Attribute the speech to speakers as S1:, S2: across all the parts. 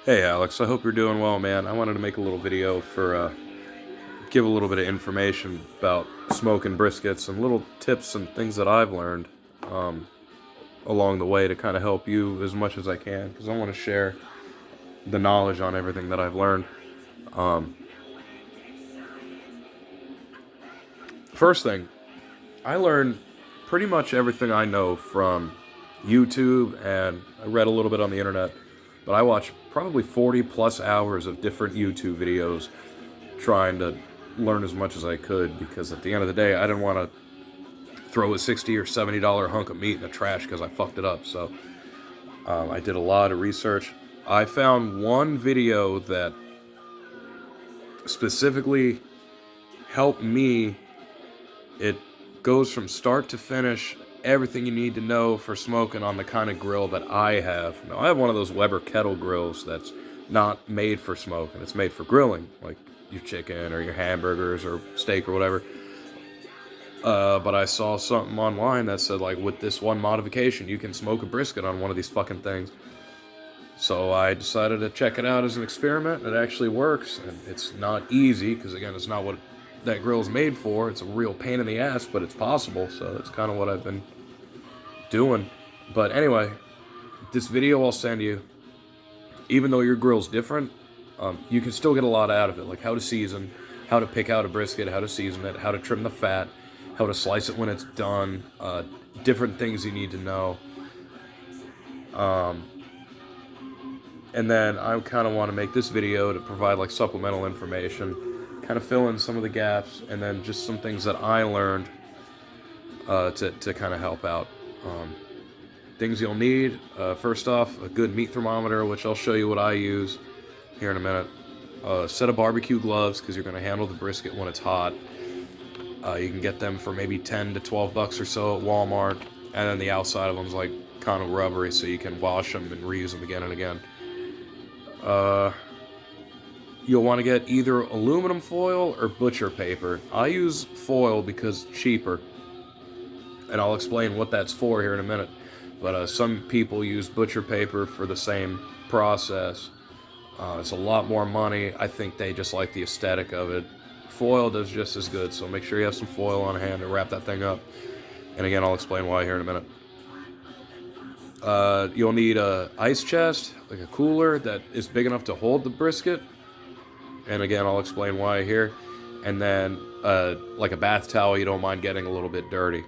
S1: Hey Alex, I hope you're doing well, man. I wanted to make a little video for give a little bit of information about smoking briskets and little tips and things that I've learned along the way to kind of help you as much as I can, because I want to share the knowledge on everything that I've learned. Um, First thing, I learned pretty much everything I know from YouTube, and I read a little bit on the internet, but I watched probably 40 plus hours of different YouTube videos trying to learn as much as I could, because at the end of the day, I didn't want to throw a $60 or $70 hunk of meat in the trash because I fucked it up. So I did a lot of research. I found one video that specifically helped me. It goes from start to finish, everything you need to know for smoking on the kind of grill that I have. Now, I have one of those Weber kettle grills that's not made for smoking. It's made for grilling, like your chicken or your hamburgers or steak or whatever. But I saw something online that said, like, with this one modification, you can smoke a brisket on one of these fucking things. So I decided to check it out as an experiment. It actually works, and it's not easy, because again, it's not what that grill's made for. It's a real pain in the ass, but it's possible, so that's kind of what I've been doing. But anyway, this video I'll send you, even though your grill's different, you can still get a lot out of it, like how to season, how to pick out a brisket, how to season it, how to trim the fat, how to slice it when it's done, different things you need to know. And then I kind of want to make this video to provide like supplemental information, kind of fill in some of the gaps, and then just some things that I learned to kind of help out. Things you'll need, first off, a good meat thermometer, which I'll show you what I use here in a minute. A set of barbecue gloves, because you're going to handle the brisket when it's hot. You can get them for maybe 10 to 12 bucks or so at Walmart, and then the outside of them's like kind of rubbery, so you can wash them and reuse them again and again. You'll want to get either aluminum foil or butcher paper. I use foil because it's cheaper, and I'll explain what that's for here in a minute. But some people use butcher paper for the same process. It's a lot more money. I think they just like the aesthetic of it. Foil does just as good, so make sure you have some foil on hand to wrap that thing up. And again, I'll explain why here in a minute. You'll need a ice chest, like a cooler that is big enough to hold the brisket. And again, I'll explain why here. And then like a bath towel you don't mind getting a little bit dirty.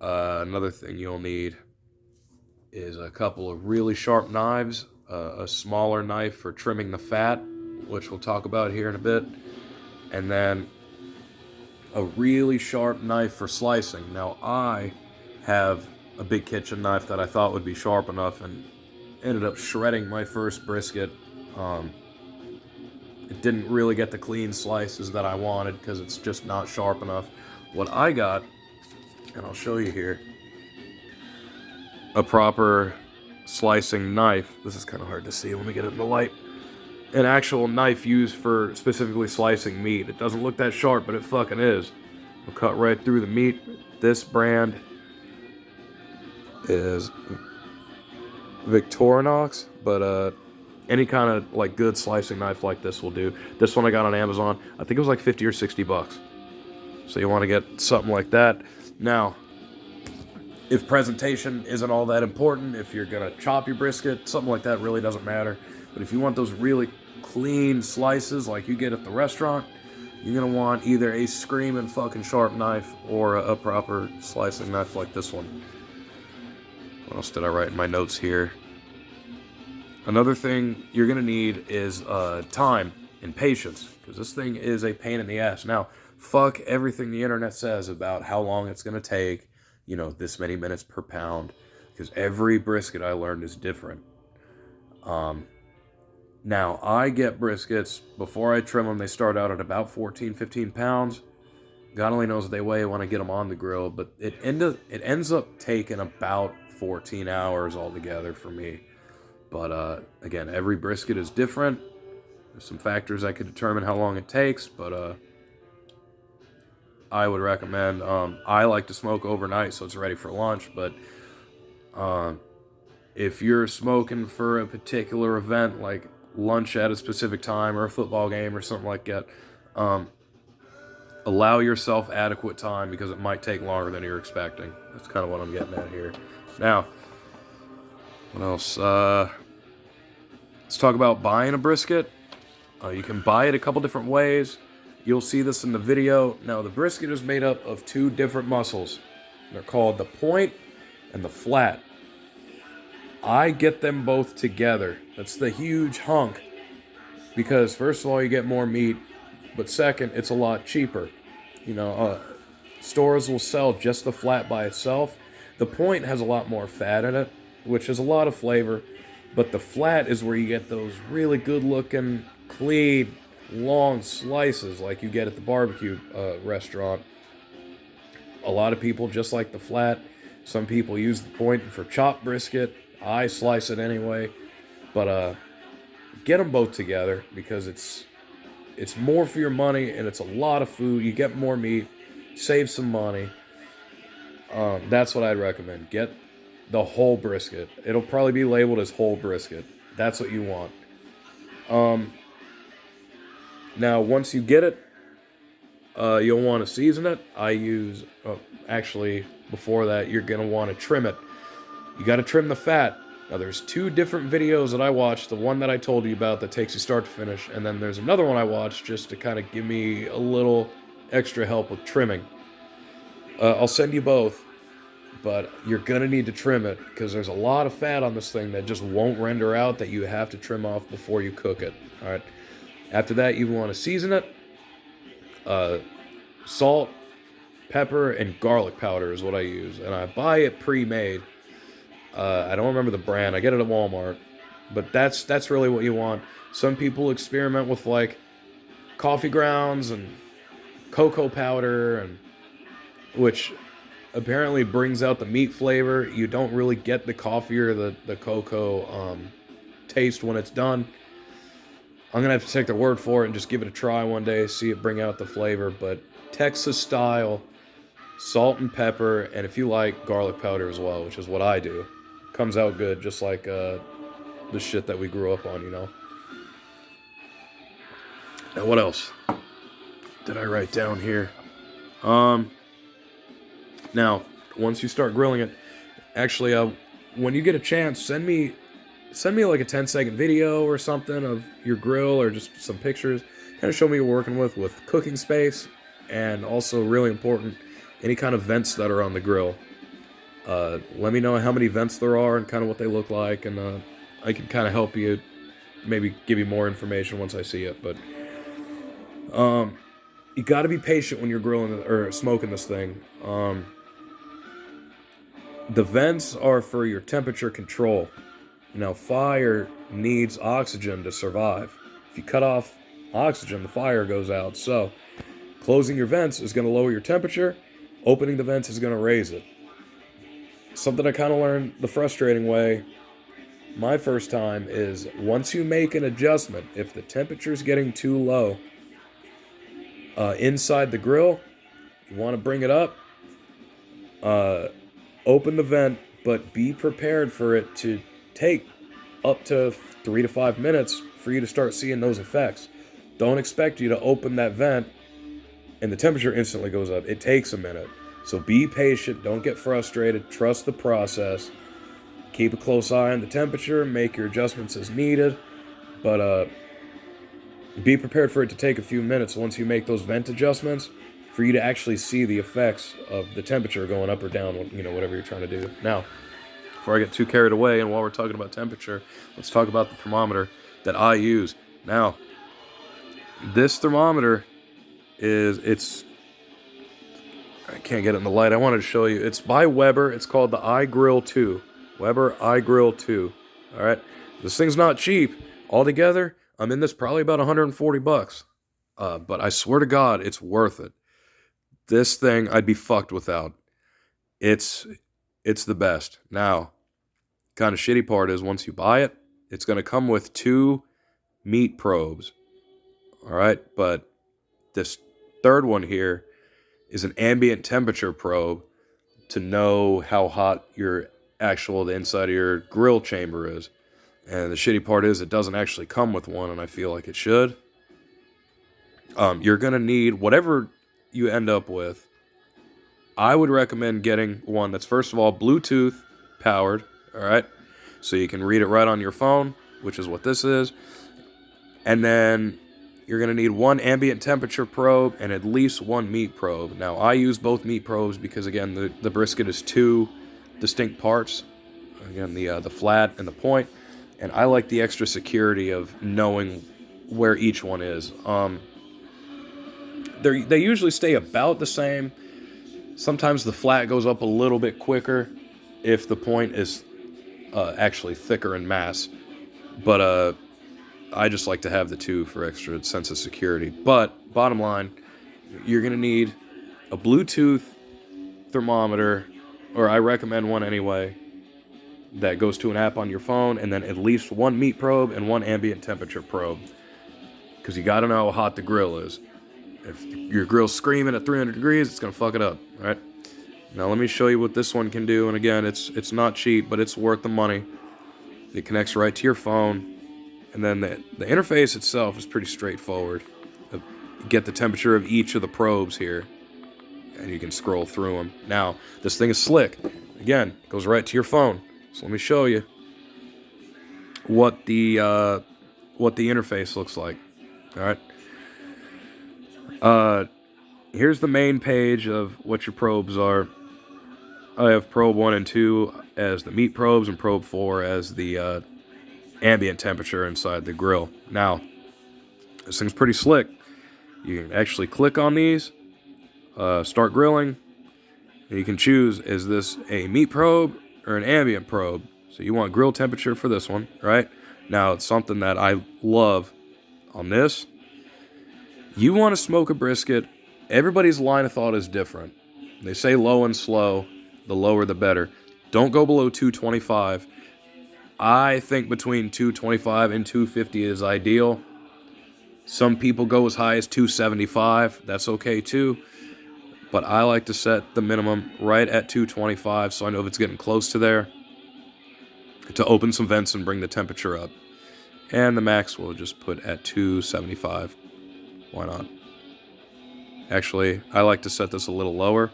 S1: Another thing you'll need is a couple of really sharp knives, a smaller knife for trimming the fat, which we'll talk about here in a bit, and then a really sharp knife for slicing. Now, I have a big kitchen knife that I thought would be sharp enough, and ended up shredding my first brisket. It didn't really get the clean slices that I wanted because it's just not sharp enough. What I got, and I'll show you here, a proper slicing knife. This is kind of hard to see. Let me get it in the light. An actual knife used for specifically slicing meat. It doesn't look that sharp, but it fucking is. It'll cut right through the meat. This brand is Victorinox, but any kind of like good slicing knife like this will do. This one I got on Amazon. I think it was like 50 or 60 bucks. So you want to get something like that. Now, if presentation isn't all that important, if you're going to chop your brisket, something like that really doesn't matter. But if you want those really clean slices like you get at the restaurant, you're going to want either a screaming fucking sharp knife or a proper slicing knife like this one. What else did I write in my notes here? Another thing you're going to need is time and patience, because this thing is a pain in the ass. Now, fuck everything the internet says about how long it's going to take, you know, this many minutes per pound, because every brisket I learned is different. Now, I get briskets, before I trim them, they start out at about 14, 15 pounds. God only knows what they weigh when I get them on the grill, but it ends up taking about 14 hours altogether for me. But again, every brisket is different. There's some factors that could determine how long it takes, but I would recommend, I like to smoke overnight so it's ready for lunch, but If you're smoking for a particular event, like lunch at a specific time or a football game or something like that, um, allow yourself adequate time because it might take longer than you're expecting. That's kind of what I'm getting at here. Now, what else? Let's talk about buying a brisket. You can buy it a couple different ways. You'll see this in the video. Now, the brisket is made up of two different muscles. They're called the point and the flat. I get them both together. That's the huge hunk. Because first of all, you get more meat, but second, it's a lot cheaper. You know, stores will sell just the flat by itself. The point has a lot more fat in it, which is a lot of flavor. But the flat is where you get those really good looking, clean, long slices like you get at the barbecue restaurant. A lot of people just like the flat. Some people use the point for chopped brisket. I slice it anyway. But get them both together because it's more for your money and it's a lot of food. You get more meat, save some money. That's what I'd recommend. Get the whole brisket. It'll probably be labeled as whole brisket. That's what you want. Now, once you get it, you'll want to season it. Actually, before that, you're going to want to trim it. You got to trim the fat. Now, there's two different videos that I watched. The one that I told you about that takes you start to finish. And then there's another one I watched just to kind of give me a little extra help with trimming. I'll send you both. But you're going to need to trim it because there's a lot of fat on this thing that just won't render out that you have to trim off before you cook it. All right. After that, you want to season it. Salt, pepper, and garlic powder is what I use. And I buy it pre-made. I don't remember the brand. I get it at Walmart. But that's really what you want. Some people experiment with like coffee grounds and cocoa powder, and which apparently brings out the meat flavor. You don't really get the coffee or the cocoa taste when it's done. I'm going to have to take their word for it and just give it a try one day, see it bring out the flavor. But Texas style, salt and pepper, and if you like, garlic powder as well, which is what I do. Comes out good, just like the shit that we grew up on, you know. Now, what else did I write down here? Now, once you start grilling it, actually, when you get a chance, send me like a 10-second video or something of your grill or just some pictures. Kind of show me what you're working with cooking space, and also really important, any kind of vents that are on the grill. Let me know how many vents there are and kind of what they look like, and I can kind of help you, maybe give you more information once I see it. But you got to be patient when you're grilling or smoking this thing. The vents are for your temperature control. Now, fire needs oxygen to survive. If you cut off oxygen, the fire goes out. So, closing your vents is going to lower your temperature. Opening the vents is going to raise it. Something I kind of learned the frustrating way my first time is once you make an adjustment, if the temperature is getting too low inside the grill, you want to bring it up. Open the vent, but be prepared for it to take up to 3 to 5 minutes for you to start seeing those effects. Don't expect you to open that vent and the temperature instantly goes up. It takes a minute. So be patient. Don't get frustrated. Trust the process. Keep a close eye on the temperature. Make your adjustments as needed. But be prepared for it to take a few minutes once you make those vent adjustments for you to actually see the effects of the temperature going up or down, you know, whatever you're trying to do. Now, before I get too carried away, and while we're talking about temperature, let's talk about the thermometer that I use. Now, this thermometer I can't get it in the light. I wanted to show you. It's by Weber. It's called the iGrill 2. Weber iGrill 2. All right. This thing's not cheap. Altogether, I'm in this probably about $140. But I swear to God, it's worth it. This thing I'd be fucked without. It's the best. Now, kind of shitty part is once you buy it, it's going to come with 2 meat probes. All right, but this third one here is an ambient temperature probe to know how hot your the inside of your grill chamber is. And the shitty part is it doesn't actually come with one, and I feel like it should. You're going to need whatever you end up with. I would recommend getting one that's, first of all, Bluetooth powered, all right? So you can read it right on your phone, which is what this is. And then you're going to need one ambient temperature probe and at least one meat probe. Now, I use both meat probes because, again, the brisket is two distinct parts. Again, the flat and the point. And I like the extra security of knowing where each one is. They usually stay about the same. Sometimes the flat goes up a little bit quicker if the point is actually thicker in mass. But I just like to have the two for extra sense of security. But bottom line, you're going to need a Bluetooth thermometer, or I recommend one anyway, that goes to an app on your phone, and then at least one meat probe and one ambient temperature probe. Because you got to know how hot the grill is. If your grill's screaming at 300 degrees, it's going to fuck it up, right? Now let me show you what this one can do. And again, it's not cheap, but it's worth the money. It connects right to your phone. And then the interface itself is pretty straightforward. You get the temperature of each of the probes here, and you can scroll through them. Now, this thing is slick. Again, it goes right to your phone. So let me show you what the interface looks like. All right. Here's the main page of what your probes are. I have probe 1 and 2 as the meat probes and probe 4 as the ambient temperature inside the grill. Now, this thing's pretty slick. You can actually click on these, start grilling, and you can choose, is this a meat probe or an ambient probe? So you want grill temperature for this one, right? Now, it's something that I love on this. You want to smoke a brisket, everybody's line of thought is different. They say low and slow, the lower the better. Don't go below 225. I think between 225 and 250 is ideal. Some people go as high as 275. That's okay too. But I like to set the minimum right at 225, so I know if it's getting close to there, to open some vents and bring the temperature up. And the max we'll just put at 275. Why not? Actually, I like to set this a little lower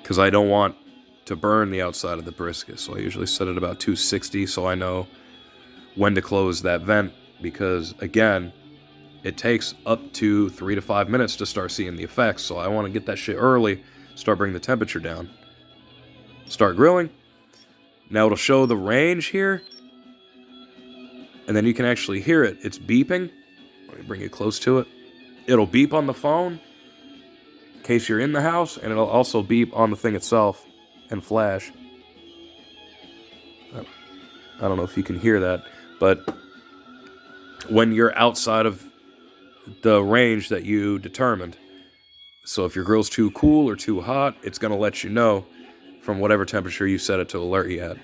S1: because I don't want to burn the outside of the brisket. So I usually set it about 260 so I know when to close that vent, because again, it takes up to 3 to 5 minutes to start seeing the effects. So I want to get that shit early, start bringing the temperature down. Start grilling. Now it'll show the range here, and then you can actually hear it. It's beeping. Let me bring it close to it. It'll beep on the phone in case you're in the house, and it'll also beep on the thing itself and flash. I don't know if you can hear that, but when you're outside of the range that you determined, so if your grill's too cool or too hot, it's going to let you know from whatever temperature you set it to alert you at.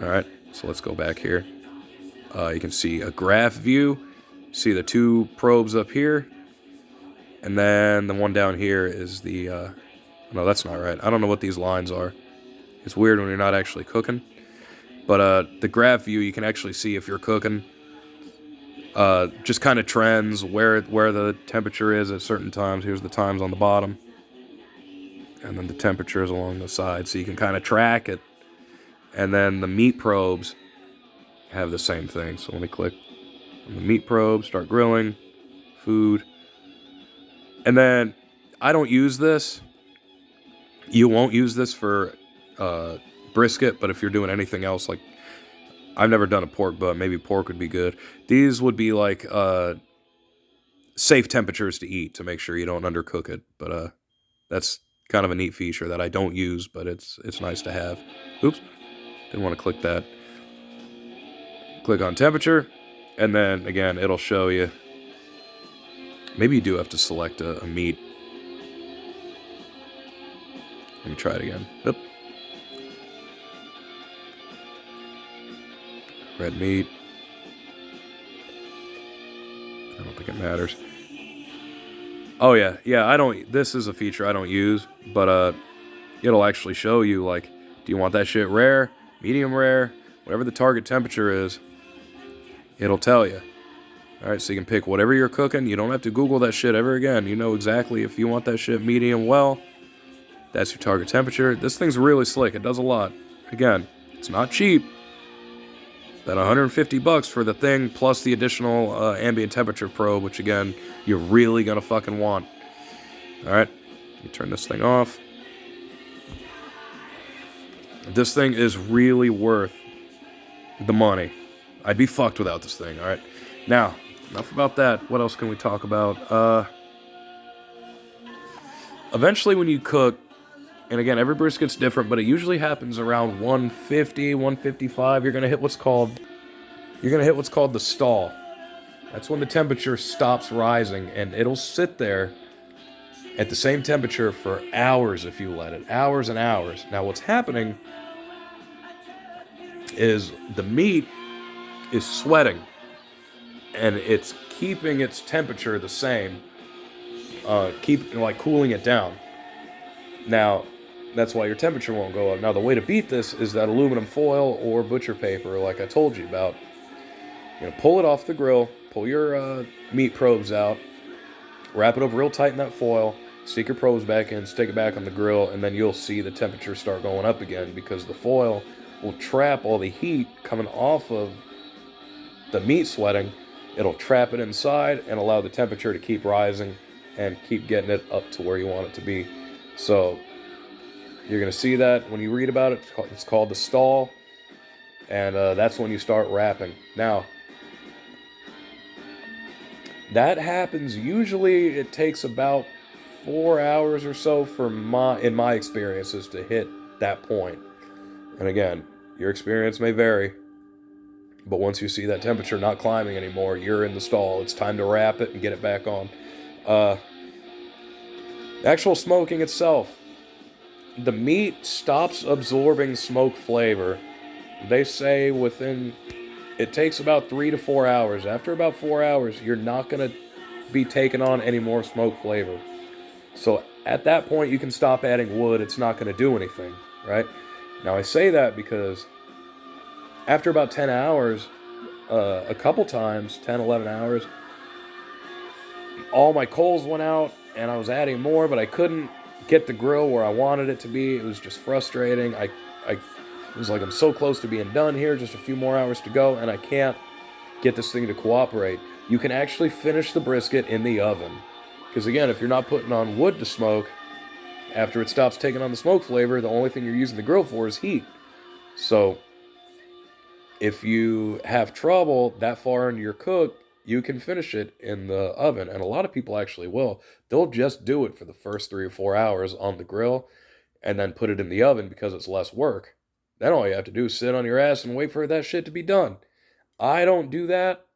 S1: All right, so let's go back here. You can see a graph view. See the two probes up here, and then the one down here is the no, that's not right. I don't know what these lines are. It's weird when you're not actually cooking, but the graph view, you can actually see if you're cooking. Just kind of trends where the temperature is at certain times. Here's the times on the bottom, and then the temperatures along the side, so you can kind of track it. And then the meat probes have the same thing. So let me click on the meat probe, start grilling, food. And then I don't use this. You won't use this for brisket, but if you're doing anything else, like I've never done a pork butt, maybe pork would be good. These would be like safe temperatures to eat to make sure you don't undercook it. But that's kind of a neat feature that I don't use, but it's nice to have. Oops, didn't want to click that. Click on temperature. And then, again, it'll show you. Maybe you do have to select a meat. Let me try it again. Yep. Red meat. I don't think it matters. Oh, yeah. Yeah, I don't. This is a feature I don't use. But it'll actually show you, like, Do you want that shit rare, medium rare, whatever the target temperature is, it'll tell you. All right, so you can pick whatever you're cooking. You don't have to Google that shit ever again. You know exactly if you want that shit medium well, that's your target temperature. This thing's really slick. It does a lot. Again, it's not cheap. That $150 for the thing plus the additional ambient temperature probe, which again, you're really gonna fucking want. All right, you turn this thing off. This thing is really worth the money. I'd be fucked without this thing. All right, now enough about that. What else can we talk about? Eventually, when you cook, and again, every brisket's different, but it usually happens around 150, 155. You're gonna hit what's called the stall. That's when the temperature stops rising, and it'll sit there at the same temperature for hours if you let it. Hours and hours. Now, what's happening is the meat is sweating, and it's keeping its temperature the same, cooling it down. Now, that's why your temperature won't go up. Now, the way to beat this is that aluminum foil or butcher paper, like I told you about. Pull it off the grill, pull your meat probes out, wrap it up real tight in that foil, stick your probes back in, stick it back on the grill, and then you'll see the temperature start going up again because the foil will trap all the heat coming off of the meat sweating. It'll trap it inside and allow the temperature to keep rising and keep getting it up to where you want it to be. So you're going to see that when you read about it. It's called the stall, and that's when you start wrapping. Now, that happens, usually it takes about 4 hours or so in my experiences to hit that point. And again, your experience may vary, but once you see that temperature not climbing anymore, you're in the stall. It's time to wrap it and get it back on. Actual smoking itself, the meat stops absorbing smoke flavor. They say it takes about 3 to 4 hours. After about 4 hours, you're not going to be taking on any more smoke flavor. So at that point, you can stop adding wood. It's not going to do anything, right? Now, I say that because after about 10 hours, a couple times, 10, 11 hours, all my coals went out, and I was adding more, but I couldn't get the grill where I wanted it to be. It was just frustrating. It was like, I'm so close to being done here, just a few more hours to go, and I can't get this thing to cooperate. You can actually finish the brisket in the oven. Because again, if you're not putting on wood to smoke, after it stops taking on the smoke flavor, the only thing you're using the grill for is heat. So if you have trouble that far into your cook, you can finish it in the oven. And a lot of people actually will. They'll just do it for the first 3 or 4 hours on the grill and then put it in the oven because it's less work. Then all you have to do is sit on your ass and wait for that shit to be done. I don't do that,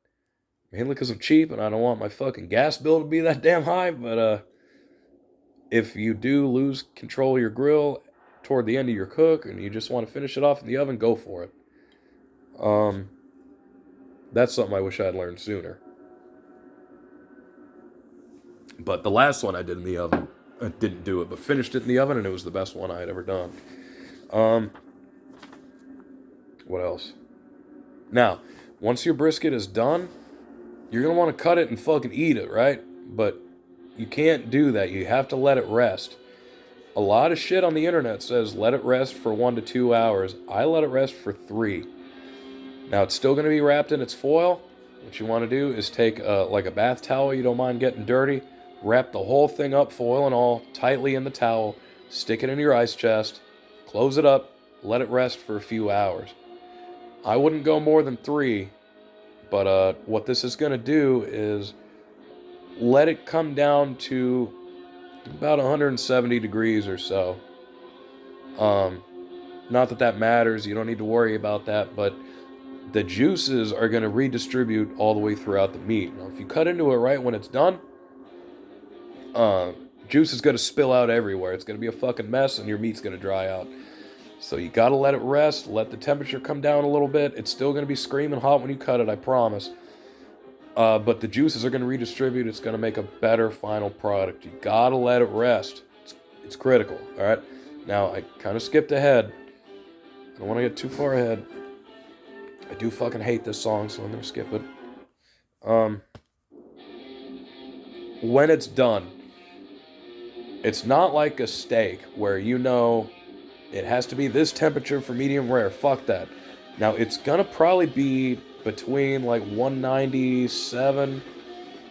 S1: mainly because I'm cheap and I don't want my fucking gas bill to be that damn high. But if you do lose control of your grill toward the end of your cook and you just want to finish it off in the oven, go for it. That's something I wish I had learned sooner. But the last one I did in the oven, I didn't do it, but finished it in the oven, and it was the best one I had ever done. What else? Now, once your brisket is done, you're going to want to cut it and fucking eat it, right? But you can't do that. You have to let it rest. A lot of shit on the internet says let it rest for 1 to 2 hours. I let it rest for 3. Now, it's still going to be wrapped in its foil. What you want to do is take like a bath towel you don't mind getting dirty, wrap the whole thing up, foil and all, tightly in the towel, stick it in your ice chest, close it up, let it rest for a few hours. I wouldn't go more than 3, but what this is going to do is let it come down to about 170 degrees or so. Not that matters, you don't need to worry about that, but the juices are going to redistribute all the way throughout the meat. Now, if you cut into it right when it's done, juice is going to spill out everywhere. It's going to be a fucking mess, and your meat's going to dry out. So you got to let it rest, let the temperature come down a little bit. It's still going to be screaming hot when you cut it, I promise. But the juices are going to redistribute. It's going to make a better final product. You got to let it rest. It's critical, all right? Now, I kind of skipped ahead. don't want to get too far ahead. I do fucking hate this song, so I'm gonna skip it. When it's done, it's not like a steak where you know it has to be this temperature for medium rare. Fuck that. Now, it's gonna probably be between like 197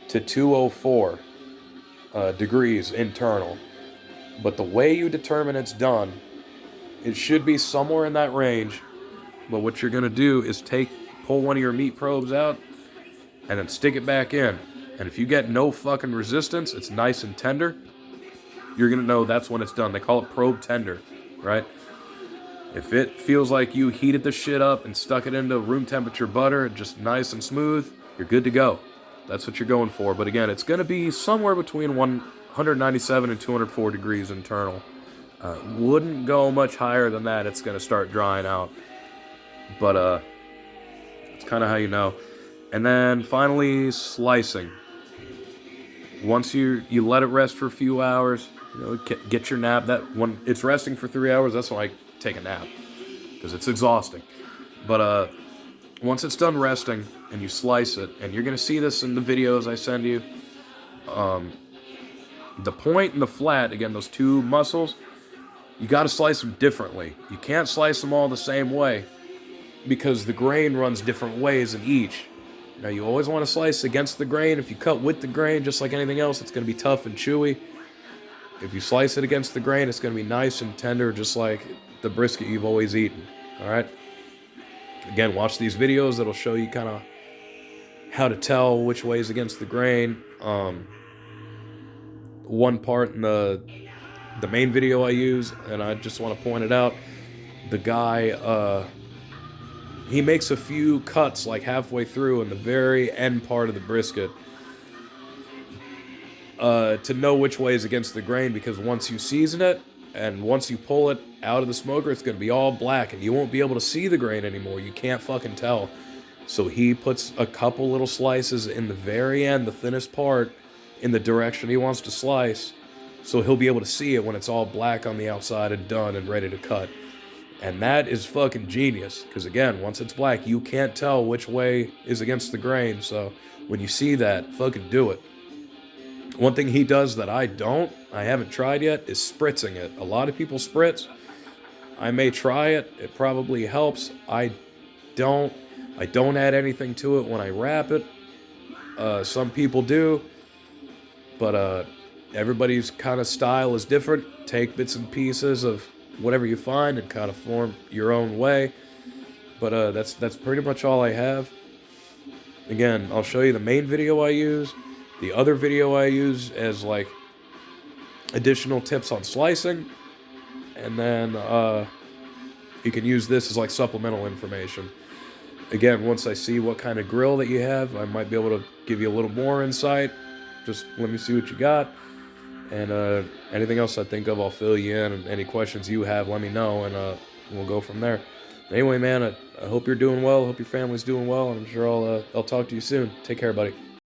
S1: to 204 degrees internal. But the way you determine it's done, it should be somewhere in that range. But what you're gonna do is pull one of your meat probes out and then stick it back in. And if you get no fucking resistance, it's nice and tender, you're gonna know that's when it's done. They call it probe tender, right? If it feels like you heated the shit up and stuck it into room temperature butter, just nice and smooth, you're good to go. That's what you're going for. But again, it's gonna be somewhere between 197 and 204 degrees internal. Wouldn't go much higher than that. It's gonna start drying out. But it's kind of how you know. And then finally, slicing. Once you let it rest for a few hours, get your nap. That when it's resting for 3 hours, that's when I take a nap because it's exhausting. But once it's done resting and you slice it, and you're gonna see this in the videos I send you. The point and the flat, again, those two muscles, you got to slice them differently. You can't slice them all the same way because the grain runs different ways in each. Now, you always want to slice against the grain. If you cut with the grain, just like anything else, it's going to be tough and chewy. If you slice it against the grain, it's going to be nice and tender, just like the brisket you've always eaten. All right? Again, watch these videos. That'll show you kind of how to tell which way is against the grain. One part in the main video I use, and I just want to point it out, the guy, he makes a few cuts like halfway through in the very end part of the brisket to know which way is against the grain, because once you season it and once you pull it out of the smoker, it's going to be all black and you won't be able to see the grain anymore. You can't fucking tell. So he puts a couple little slices in the very end, the thinnest part, in the direction he wants to slice, so he'll be able to see it when it's all black on the outside and done and ready to cut. And that is fucking genius, because again, once it's black, you can't tell which way is against the grain. So when you see that, fucking do it. One thing he does that I haven't tried yet, is spritzing it. A lot of people spritz. I may try it. It probably helps. I don't add anything to it when I wrap it. Some people do. But everybody's kind of style is different. Take bits and pieces of whatever you find and kind of form your own way. But that's pretty much all I have. Again, I'll show you the main video I use. The other video I use as like additional tips on slicing. And then you can use this as like supplemental information. Again, once I see what kind of grill that you have, I might be able to give you a little more insight. Just let me see what you got. And anything else I think of, I'll fill you in. And any questions you have, let me know, and we'll go from there. Anyway, man, I hope you're doing well. I hope your family's doing well, and I'm sure I'll talk to you soon. Take care, buddy.